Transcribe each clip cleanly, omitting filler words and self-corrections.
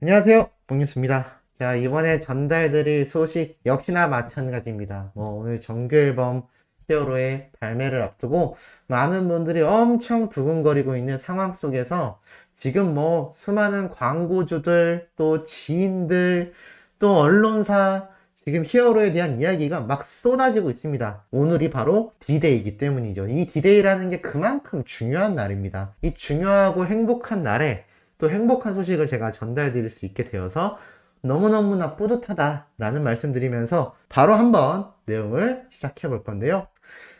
안녕하세요, 봉유수입니다. 자, 이번에 전달드릴 소식 역시나 마찬가지입니다. 오늘 정규앨범 히어로의 발매를 앞두고 많은 분들이 엄청 두근거리고 있는 상황 속에서 지금 수많은 광고주들, 또 지인들, 또 언론사, 지금 히어로에 대한 이야기가 막 쏟아지고 있습니다. 오늘이 바로 D-Day이기 때문이죠. 이 D-Day라는 게 그만큼 중요한 날입니다. 이 중요하고 행복한 날에 또 행복한 소식을 제가 전달 드릴 수 있게 되어서 너무너무나 뿌듯하다라는 말씀드리면서 바로 한번 내용을 시작해 볼 건데요.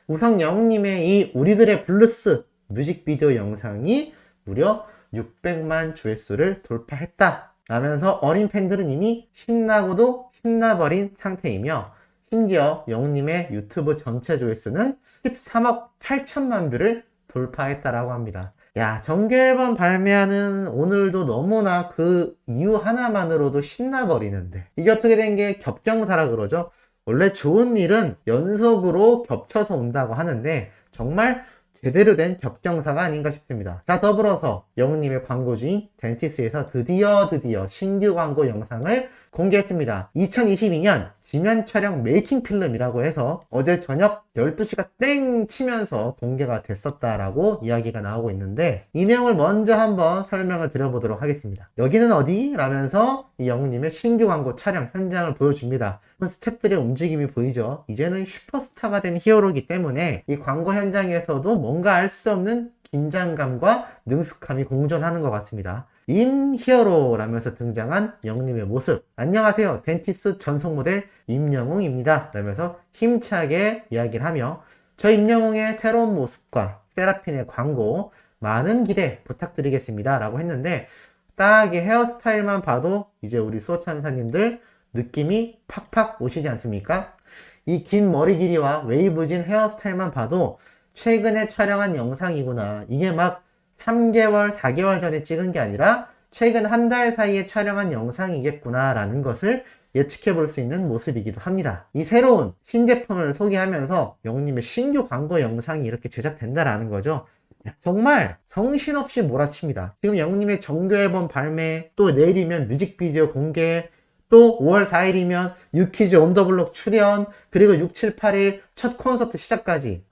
우성 영웅님의 이 우리들의 블루스 뮤직비디오 영상이 무려 600만 조회수를 돌파했다 라면서 어린 팬들은 이미 신나고도 신나버린 상태이며, 심지어 영웅님의 유튜브 전체 조회수는 13억 8천만 뷰를 돌파했다라고 합니다. 야, 정규 앨범 발매하는 오늘도 너무나 그 이유 하나만으로도 신나버리는데, 이게 어떻게 된 게 겹경사라 그러죠. 원래 좋은 일은 연속으로 겹쳐서 온다고 하는데 정말 제대로 된 겹경사가 아닌가 싶습니다. 자, 더불어서 영웅님의 광고주인 덴티스에서 드디어 신규 광고 영상을 공개했습니다. 2022년 지면 촬영 메이킹 필름이라고 해서 어제 저녁 12시가 땡 치면서 공개가 됐었다라고 이야기가 나오고 있는데, 이 내용을 먼저 한번 설명을 드려보도록 하겠습니다. 여기는 어디? 라면서 이 영웅님의 신규 광고 촬영 현장을 보여줍니다. 스태프들의 움직임이 보이죠. 이제는 슈퍼스타가 된 히어로이기 때문에 이 광고 현장에서도 뭔가 알 수 없는 긴장감과 능숙함이 공존하는 것 같습니다. 임 히어로라면서 등장한 영웅님의 모습. 안녕하세요, 덴티스 전속 모델 임영웅입니다 라면서 힘차게 이야기를 하며, 저 임영웅의 새로운 모습과 세라핀의 광고 많은 기대 부탁드리겠습니다 라고 했는데, 딱 이 헤어스타일만 봐도 이제 우리 수호천사님들 느낌이 팍팍 오시지 않습니까? 이 긴 머리 길이와 웨이브진 헤어스타일만 봐도 최근에 촬영한 영상이구나, 이게 막 3개월, 4개월 전에 찍은 게 아니라 최근 한 달 사이에 촬영한 영상이겠구나 라는 것을 예측해 볼 수 있는 모습이기도 합니다. 이 새로운 신제품을 소개하면서 영웅님의 신규 광고 영상이 이렇게 제작된다라는 거죠. 정말 정신없이 몰아칩니다. 지금 영웅님의 정규 앨범 발매, 또 내일이면 뮤직비디오 공개, 또 5월 4일이면 유퀴즈 온 더 블록 출연, 그리고 6, 7, 8일 첫 콘서트 시작까지.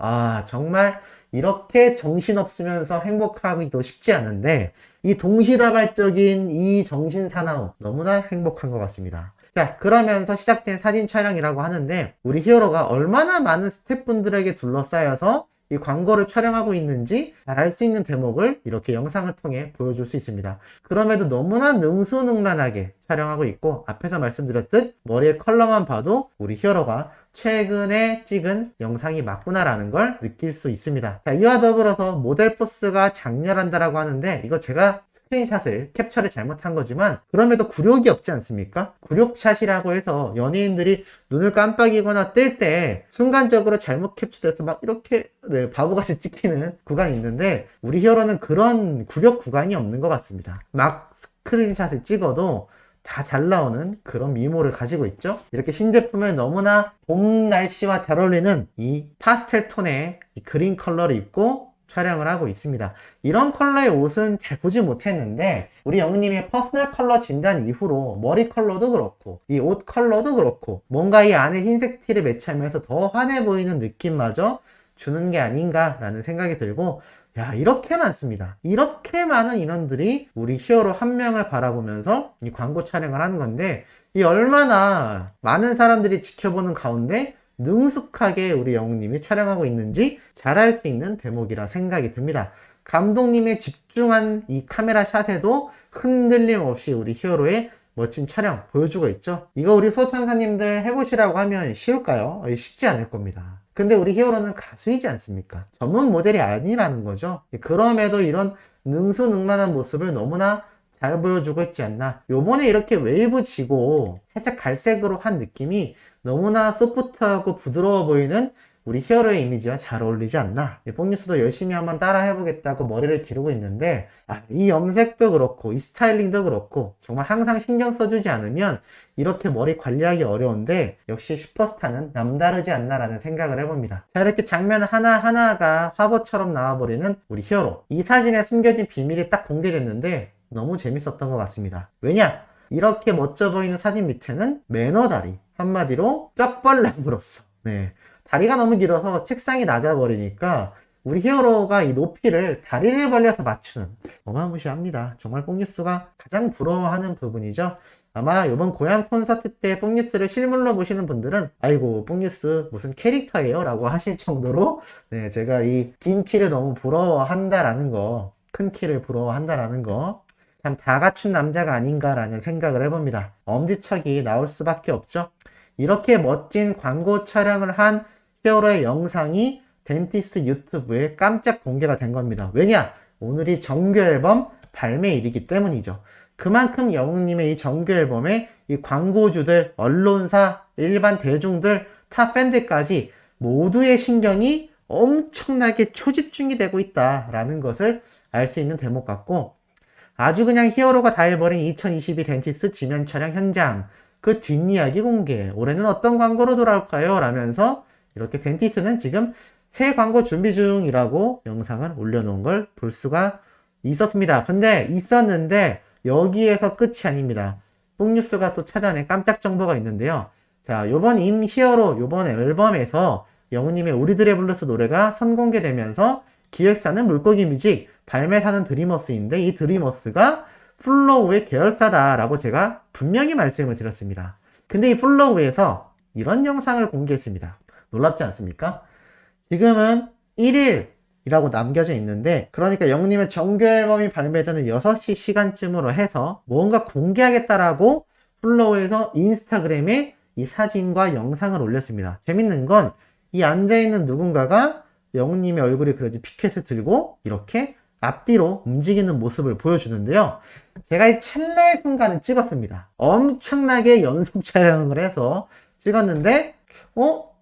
정말 이렇게 정신없으면서 행복하기도 쉽지 않은데, 이 동시다발적인 이 정신사나움 너무나 행복한 것 같습니다. 자, 그러면서 시작된 사진 촬영이라고 하는데, 우리 히어로가 얼마나 많은 스태프분들에게 둘러싸여서 이 광고를 촬영하고 있는지 잘 알 수 있는 대목을 이렇게 영상을 통해 보여줄 수 있습니다. 그럼에도 너무나 능수능란하게 촬영하고 있고, 앞에서 말씀드렸듯 머리의 컬러만 봐도 우리 히어로가 최근에 찍은 영상이 맞구나라는 걸 느낄 수 있습니다. 자, 이와 더불어서 모델 포스가 장렬한다라고 하는데, 이거 제가 스크린샷을 캡처를 잘못한 거지만 그럼에도 굴욕이 없지 않습니까? 굴욕샷이라고 해서 연예인들이 눈을 깜빡이거나 뜰 때 순간적으로 잘못 캡처돼서 막 이렇게 바보같이 찍히는 구간이 있는데, 우리 히어로는 그런 굴욕 구간이 없는 것 같습니다. 막 스크린샷을 찍어도 다 잘 나오는 그런 미모를 가지고 있죠. 이렇게 신제품에 너무나 봄 날씨와 잘 어울리는 이 파스텔 톤의 이 그린 컬러를 입고 촬영을 하고 있습니다. 이런 컬러의 옷은 잘 보지 못했는데, 우리 영웅님의 퍼스널 컬러 진단 이후로 머리 컬러도 그렇고 이 옷 컬러도 그렇고 뭔가 이 안에 흰색 티를 매치하면서 더 환해 보이는 느낌마저 주는 게 아닌가라는 생각이 들고, 야, 이렇게 많습니다. 이렇게 많은 인원들이 우리 히어로 한 명을 바라보면서 이 광고 촬영을 하는 건데, 이 얼마나 많은 사람들이 지켜보는 가운데 능숙하게 우리 영웅님이 촬영하고 있는지 잘 알 수 있는 대목이라 생각이 듭니다. 감독님의 집중한 이 카메라 샷에도 흔들림 없이 우리 히어로의 멋진 촬영 보여주고 있죠. 이거 우리 소천사님들 해보시라고 하면 쉬울까요? 쉽지 않을 겁니다. 근데 우리 히어로는 가수이지 않습니까? 전문 모델이 아니라는 거죠. 그럼에도 이런 능수능란한 모습을 너무나 잘 보여주고 있지 않나. 요번에 이렇게 웨이브 지고 살짝 갈색으로 한 느낌이 너무나 소프트하고 부드러워 보이는 우리 히어로의 이미지와 잘 어울리지 않나. 뽕뉴스도 열심히 한번 따라 해보겠다고 머리를 기르고 있는데, 이 염색도 그렇고 이 스타일링도 그렇고 정말 항상 신경 써주지 않으면 이렇게 머리 관리하기 어려운데, 역시 슈퍼스타는 남다르지 않나라는 생각을 해봅니다. 자, 이렇게 장면 하나하나가 화보처럼 나와버리는 우리 히어로. 이 사진에 숨겨진 비밀이 딱 공개됐는데 너무 재밌었던 것 같습니다. 왜냐? 이렇게 멋져 보이는 사진 밑에는 매너다리, 한마디로 쩍벌남으로서, 네, 다리가 너무 길어서 책상이 낮아 버리니까 우리 히어로가 이 높이를 다리를 벌려서 맞추는, 어마무시합니다. 정말 뽕뉴스가 가장 부러워하는 부분이죠. 아마 이번 고향 콘서트 때 뽕뉴스를 실물로 보시는 분들은 아이고 뽕뉴스 무슨 캐릭터예요? 라고 하실 정도로, 네, 제가 이 긴 키를 너무 부러워한다라는 거, 큰 키를 부러워한다라는 거, 참 다 갖춘 남자가 아닌가라는 생각을 해봅니다. 엄지척이 나올 수밖에 없죠. 이렇게 멋진 광고 촬영을 한 히어로의 영상이 덴티스 유튜브에 깜짝 공개가 된 겁니다. 왜냐? 오늘이 정규 앨범 발매일이기 때문이죠. 그만큼 영웅님의 이 정규 앨범에 이 광고주들, 언론사, 일반 대중들, 타 팬들까지 모두의 신경이 엄청나게 초집중이 되고 있다라는 것을 알 수 있는 대목 같고, 아주 그냥 히어로가 다 해버린 2022 덴티스 지면 촬영 현장, 그 뒷이야기 공개, 올해는 어떤 광고로 돌아올까요? 라면서 이렇게 덴티스는 지금 새 광고 준비 중이라고 영상을 올려놓은 걸 볼 수가 있었습니다. 근데 있었는데 여기에서 끝이 아닙니다. 뽕뉴스가 또 찾아낸 깜짝 정보가 있는데요. 자, 요번 임 히어로 요번 앨범에서 영우님의 우리들의 블루스 노래가 선공개되면서 기획사는 물고기 뮤직, 발매사는 드리머스인데 이 드리머스가 플로우의 계열사다라고 제가 분명히 말씀을 드렸습니다. 근데 이 플로우에서 이런 영상을 공개했습니다. 놀랍지 않습니까? 지금은 1일이라고 남겨져 있는데, 그러니까 영우님의 정규 앨범이 발매되는 6시 시간쯤으로 해서 뭔가 공개하겠다라고 플로우에서 인스타그램에 이 사진과 영상을 올렸습니다. 재밌는 건 이 앉아있는 누군가가 영우님의 얼굴이 그려진 피켓을 들고 이렇게 앞뒤로 움직이는 모습을 보여주는데요. 제가 이 찰나의 순간을 찍었습니다. 엄청나게 연속 촬영을 해서 찍었는데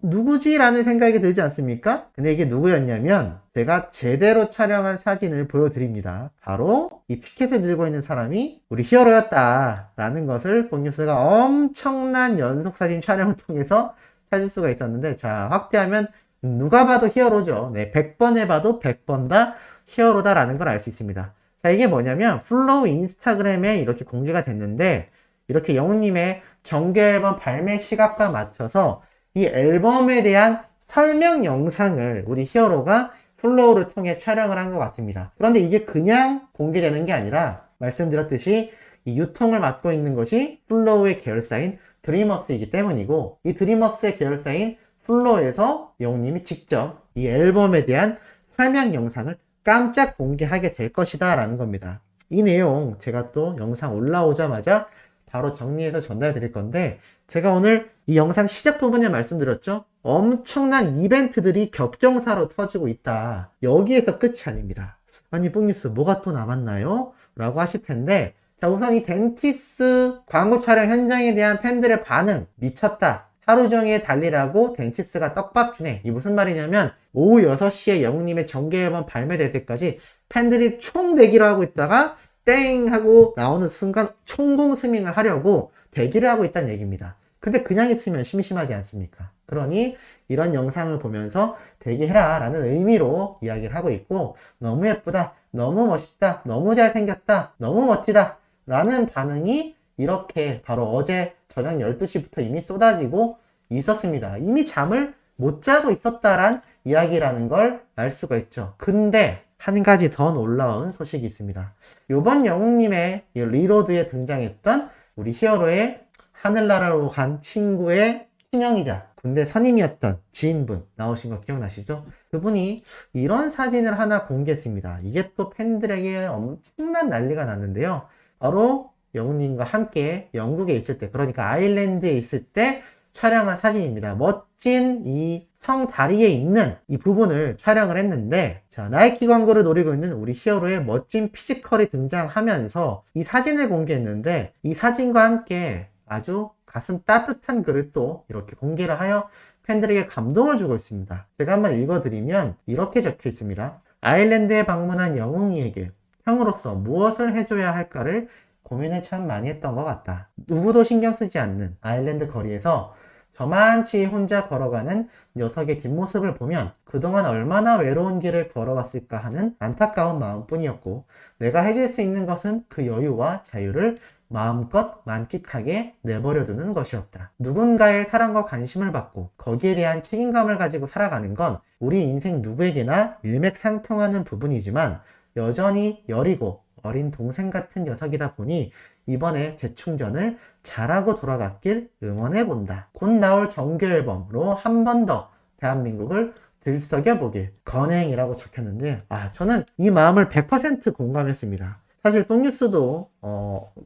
누구지? 라는 생각이 들지 않습니까? 근데 이게 누구였냐면 제가 제대로 촬영한 사진을 보여드립니다. 바로 이 피켓을 들고 있는 사람이 우리 히어로였다 라는 것을 뽕뉴스가 엄청난 연속 사진 촬영을 통해서 찾을 수가 있었는데, 자, 확대하면 누가 봐도 히어로죠. 네, 100번 해봐도 100번 다 히어로다 라는 걸 알 수 있습니다. 자, 이게 뭐냐면 플로우 인스타그램에 이렇게 공개가 됐는데, 이렇게 영우님의 정규 앨범 발매 시각과 맞춰서 이 앨범에 대한 설명 영상을 우리 히어로가 플로우를 통해 촬영을 한 것 같습니다. 그런데 이게 그냥 공개되는 게 아니라 말씀드렸듯이 이 유통을 맡고 있는 것이 플로우의 계열사인 드리머스이기 때문이고, 이 드리머스의 계열사인 플로우에서 영웅님이 직접 이 앨범에 대한 설명 영상을 깜짝 공개하게 될 것이다 라는 겁니다. 이 내용 제가 또 영상 올라오자마자 바로 정리해서 전달 드릴 건데, 제가 오늘 이 영상 시작 부분에 말씀드렸죠? 엄청난 이벤트들이 겹경사로 터지고 있다. 여기에서 끝이 아닙니다. 아니 뽕뉴스 뭐가 또 남았나요? 라고 하실 텐데, 자, 우선 이 덴티스 광고 촬영 현장에 대한 팬들의 반응 미쳤다. 하루 종일 달리라고 덴티스가 떡밥 주네. 이 무슨 말이냐면 오후 6시에 영웅님의 정규 앨범 발매될 때까지 팬들이 총 대기를 하고 있다가 땡 하고 나오는 순간 총공 스밍을 하려고 대기를 하고 있다는 얘기입니다. 근데 그냥 있으면 심심하지 않습니까? 그러니 이런 영상을 보면서 대기해라 라는 의미로 이야기를 하고 있고, 너무 예쁘다, 너무 멋있다, 너무 잘생겼다, 너무 멋지다 라는 반응이 이렇게 바로 어제 저녁 12시부터 이미 쏟아지고 있었습니다. 이미 잠을 못 자고 있었다란 이야기라는 걸 알 수가 있죠. 근데 한 가지 더 놀라운 소식이 있습니다. 요번 영웅님의 리로드에 등장했던 우리 히어로의 하늘나라로 간 친구의 친형이자 군대 선임이었던 지인분 나오신 거 기억나시죠? 그분이 이런 사진을 하나 공개했습니다. 이게 또 팬들에게 엄청난 난리가 났는데요. 바로 영웅님과 함께 영국에 있을 때, 그러니까 아일랜드에 있을 때 촬영한 사진입니다. 멋진 이 성 다리에 있는 이 부분을 촬영을 했는데, 자, 나이키 광고를 노리고 있는 우리 히어로의 멋진 피지컬이 등장하면서 이 사진을 공개했는데, 이 사진과 함께 아주 가슴 따뜻한 글을 또 이렇게 공개를 하여 팬들에게 감동을 주고 있습니다. 제가 한번 읽어드리면 이렇게 적혀 있습니다. 아일랜드에 방문한 영웅이에게 형으로서 무엇을 해줘야 할까를 고민을 참 많이 했던 것 같다. 누구도 신경 쓰지 않는 아일랜드 거리에서 저만치 혼자 걸어가는 녀석의 뒷모습을 보면 그동안 얼마나 외로운 길을 걸어왔을까 하는 안타까운 마음뿐이었고, 내가 해줄 수 있는 것은 그 여유와 자유를 마음껏 만끽하게 내버려두는 것이었다. 누군가의 사랑과 관심을 받고 거기에 대한 책임감을 가지고 살아가는 건 우리 인생 누구에게나 일맥상통하는 부분이지만 여전히 여리고 어린 동생 같은 녀석이다 보니 이번에 재충전을 잘하고 돌아갔길 응원해본다. 곧 나올 정규 앨범으로 한 번 더 대한민국을 들썩여보길 건행이라고 적혔는데 저는 이 마음을 100% 공감했습니다. 사실 뽕뉴스도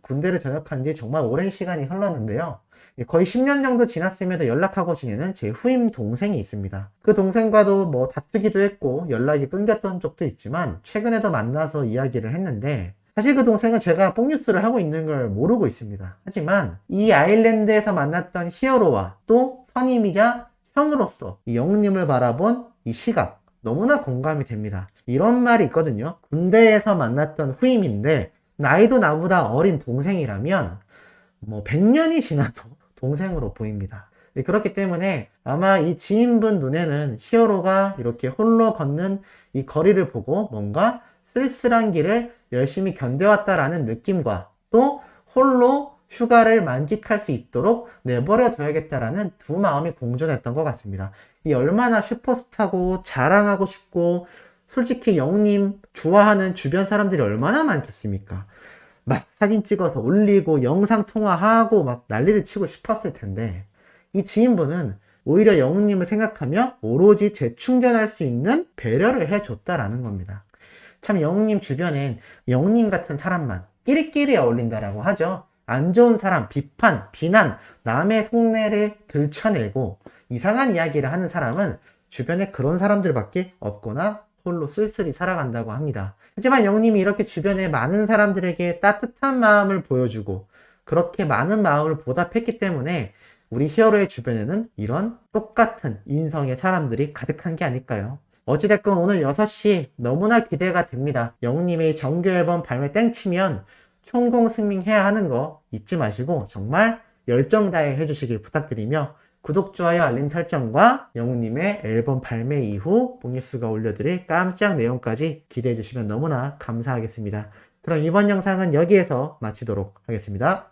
군대를 전역한 지 정말 오랜 시간이 흘렀는데요. 거의 10년 정도 지났음에도 연락하고 지내는 제 후임 동생이 있습니다. 그 동생과도 뭐 다투기도 했고 연락이 끊겼던 적도 있지만 최근에도 만나서 이야기를 했는데 사실 그 동생은 제가 뽕뉴스를 하고 있는 걸 모르고 있습니다. 하지만 이 아일랜드에서 만났던 히어로와 또 선임이자 형으로서 이 영님을 바라본 이 시각 너무나 공감이 됩니다. 이런 말이 있거든요. 군대에서 만났던 후임인데 나이도 나보다 어린 동생이라면 뭐 100년이 지나도 동생으로 보입니다. 그렇기 때문에 아마 이 지인분 눈에는 히어로가 이렇게 홀로 걷는 이 거리를 보고 뭔가 쓸쓸한 길을 열심히 견뎌왔다라는 느낌과 또 홀로 휴가를 만끽할 수 있도록 내버려 둬야겠다라는 두 마음이 공존했던 것 같습니다. 이 얼마나 슈퍼스타고 자랑하고 싶고 솔직히 영님 좋아하는 주변 사람들이 얼마나 많겠습니까? 막 사진 찍어서 올리고 영상 통화하고 막 난리를 치고 싶었을 텐데 이 지인분은 오히려 영님을 생각하며 오로지 재충전할 수 있는 배려를 해줬다라는 겁니다. 참 영님 주변엔 영님 같은 사람만 끼리끼리 어울린다라고 하죠. 안 좋은 사람, 비판, 비난, 남의 속내를 들춰내고 이상한 이야기를 하는 사람은 주변에 그런 사람들밖에 없거나 홀로 쓸쓸히 살아간다고 합니다. 하지만 영님이 이렇게 주변에 많은 사람들에게 따뜻한 마음을 보여주고 그렇게 많은 마음을 보답했기 때문에 우리 히어로의 주변에는 이런 똑같은 인성의 사람들이 가득한 게 아닐까요? 어찌됐건 오늘 6시 너무나 기대가 됩니다. 영님의 정규 앨범 발매 땡치면 총공 승민해야 하는 거 잊지 마시고 정말 열정 다해 해주시길 부탁드리며 구독, 좋아요, 알림 설정과 영웅님의 앨범 발매 이후 뽕뉴스가 올려드릴 깜짝 내용까지 기대해 주시면 너무나 감사하겠습니다. 그럼 이번 영상은 여기에서 마치도록 하겠습니다.